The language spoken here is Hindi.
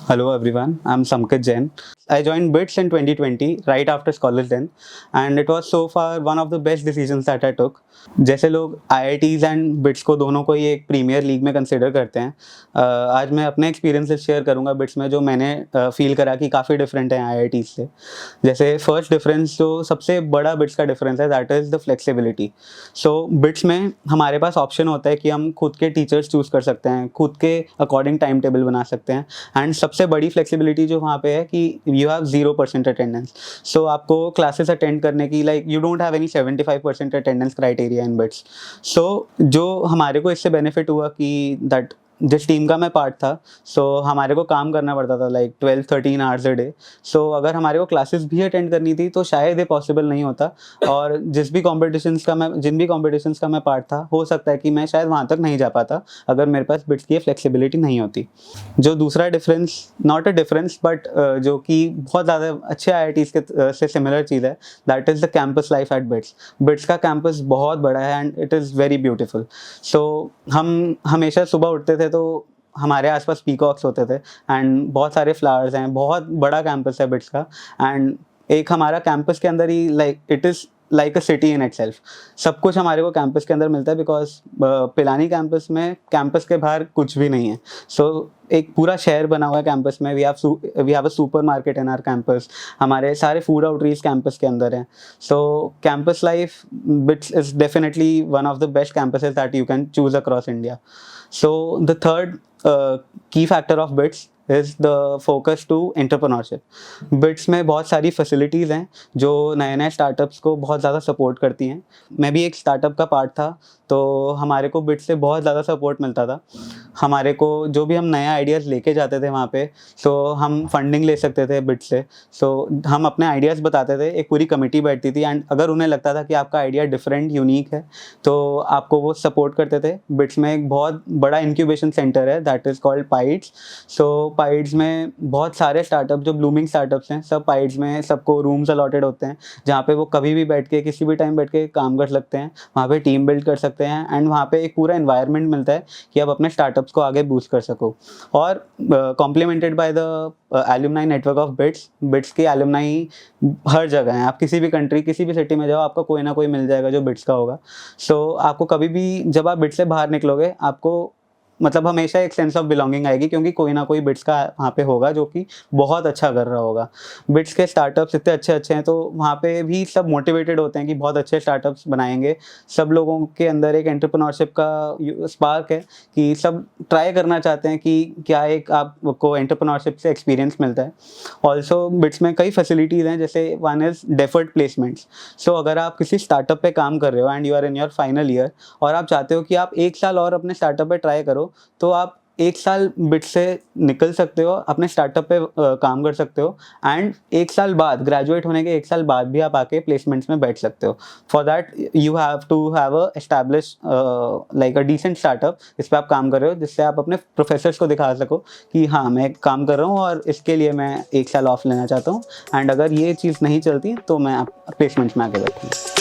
Hello everyone, I'm Samkit Jain. I joined BITS in 2020, right after college then, and it was so far one of the best decisions that I took. जैसे लोग IITs एंड बिट्स को दोनों को ही एक प्रीमियर लीग में कंसिडर करते हैं, आज मैं अपने एक्सपीरियंसेस शेयर करूंगा बिट्स में जो मैंने फील करा कि काफ़ी डिफरेंट है IITs से। जैसे फर्स्ट डिफरेंस जो सबसे बड़ा बिट्स का डिफरेंस है that is the flexibility. So bits में हमारे पास ऑप्शन होता है कि हम खुद के टीचर्स चूज़ कर सकते हैं, खुद के अकॉर्डिंग टाइम टेबल बना सकते हैं एंड सबसे बड़ी फ्लेक्सिबिलिटी जो वहाँ पे है कि यू हैव 0% अटेंडेंस। सो आपको क्लासेस अटेंड करने की you don't have any 75% attendance criteria in BITS. So जो हमारे को इससे बेनिफिट हुआ कि दैट जिस टीम का मैं पार्ट था, सो हमारे को काम करना पड़ता था 12-13 आवर्स अ डे। सो अगर हमारे को क्लासेस भी अटेंड करनी थी तो शायद ये पॉसिबल नहीं होता, और जिन भी कॉम्पिटिशन्स का मैं पार्ट था, हो सकता है कि मैं शायद वहाँ तक नहीं जा पाता अगर मेरे पास बिट्स की फ्लेक्सिबिलिटी नहीं होती। जो दूसरा difference, not a difference but जो कि बहुत ज़्यादा अच्छे IITs के से सिमिलर चीज़ है, that is the campus life at BITS. BITS का कैंपस बहुत बड़ा है and it is very beautiful. So हम हमेशा सुबह उठते थे तो हमारे आसपास पीकॉक्स होते थे एंड बहुत सारे फ्लावर्स हैं, बहुत बड़ा कैंपस है बिट्स का। एंड एक हमारा कैंपस के अंदर ही it is like a city in itself. सब कुछ हमारे को कैंपस के अंदर मिलता है बिकॉज पिलानी कैंपस में कैंपस के बाहर कुछ भी नहीं है। सो एक पूरा शहर बना हुआ है कैंपस में। We have a super market in our campus. हमारे सारे फूड आउटरीच कैंपस के अंदर हैं। So campus life BITS is definitely one of the best campuses that you can choose across India. So the third key factor of BITS is the focus to entrepreneurship. BITS में बहुत सारी फैसिलिटीज़ हैं जो नए नए स्टार्टअप्स को बहुत ज़्यादा सपोर्ट करती हैं। मैं भी एक स्टार्टअप का पार्ट था, तो हमारे को बिट्स से बहुत ज़्यादा सपोर्ट मिलता था। हमारे को जो भी हम नए आइडियाज़ लेके जाते थे वहाँ पे, सो हम फंडिंग ले सकते थे बिट्स से। सो हम अपने आइडियाज़ बताते थे, एक पूरी कमेटी बैठती थी एंड अगर उन्हें लगता था कि आपका आइडिया डिफरेंट, यूनिक है, तो आपको वो सपोर्ट करते थे। बिट्स में एक बहुत बड़ा इंक्यूबेशन सेंटर है दैट इज़ कॉल्ड पाइड्स। सो पाइड्स में बहुत सारे स्टार्टअप जो ब्लूमिंग स्टार्टअप्स हैं, सब पाइड्स में सबको रूम्स अलॉटेड होते हैं जहाँ पे वो कभी भी बैठ के किसी भी टाइम बैठ के काम कर सकते हैं, वहाँ पे टीम बिल्ड कर सकते हैं एंड वहाँ पे एक पूरा एनवायरनमेंट मिलता है कि आप अपने स्टार्टअप्स को आगे बूस्ट कर सको। और complimented by the alumni network of bits. Bits की एलुमनाई हर जगह हैं। आप किसी भी कंट्री, किसी भी सिटी में जाओ, आपको कोई ना कोई मिल जाएगा जो बिट्स का होगा। सो आपको कभी भी जब आप बिट्स से बाहर निकलोगे, आपको हमेशा एक सेंस ऑफ बिलोंगिंग आएगी क्योंकि कोई ना कोई बिट्स का वहाँ पे होगा जो कि बहुत अच्छा कर रहा होगा। बिट्स के स्टार्टअप्स इतने अच्छे हैं तो वहाँ पे भी सब मोटिवेटेड होते हैं कि बहुत अच्छे स्टार्टअप्स बनाएंगे। सब लोगों के अंदर एक एंटरप्रेन्योरशिप का स्पार्क है कि सब ट्राई करना चाहते हैं कि क्या एक आपको एंटरप्रेन्योरशिप से एक्सपीरियंस मिलता है। ऑल्सो बिट्स में कई फैसिलिटीज़ हैं, जैसे one is deferred placements. So अगर आप किसी स्टार्टअप पे काम कर रहे हो and you are in your final year और आप चाहते हो कि आप 1 साल और अपने स्टार्टअप पे ट्राई करो, तो आप 1 साल बिट्स से निकल सकते हो, अपने स्टार्टअप पे काम कर सकते हो एंड 1 साल बाद, ग्रेजुएट होने के 1 साल बाद भी आप आके प्लेसमेंट्स में बैठ सकते हो। For that you have to have a establish a decent startup जिस पे आप काम कर रहे हो, जिससे आप अपने प्रोफेसर्स को दिखा सको कि हाँ, मैं काम कर रहा हूँ और इसके लिए मैं 1 साल ऑफ लेना चाहता हूँ एंड अगर ये चीज़ नहीं चलती तो मैं प्लेसमेंट्स में आगे बैठूँगा।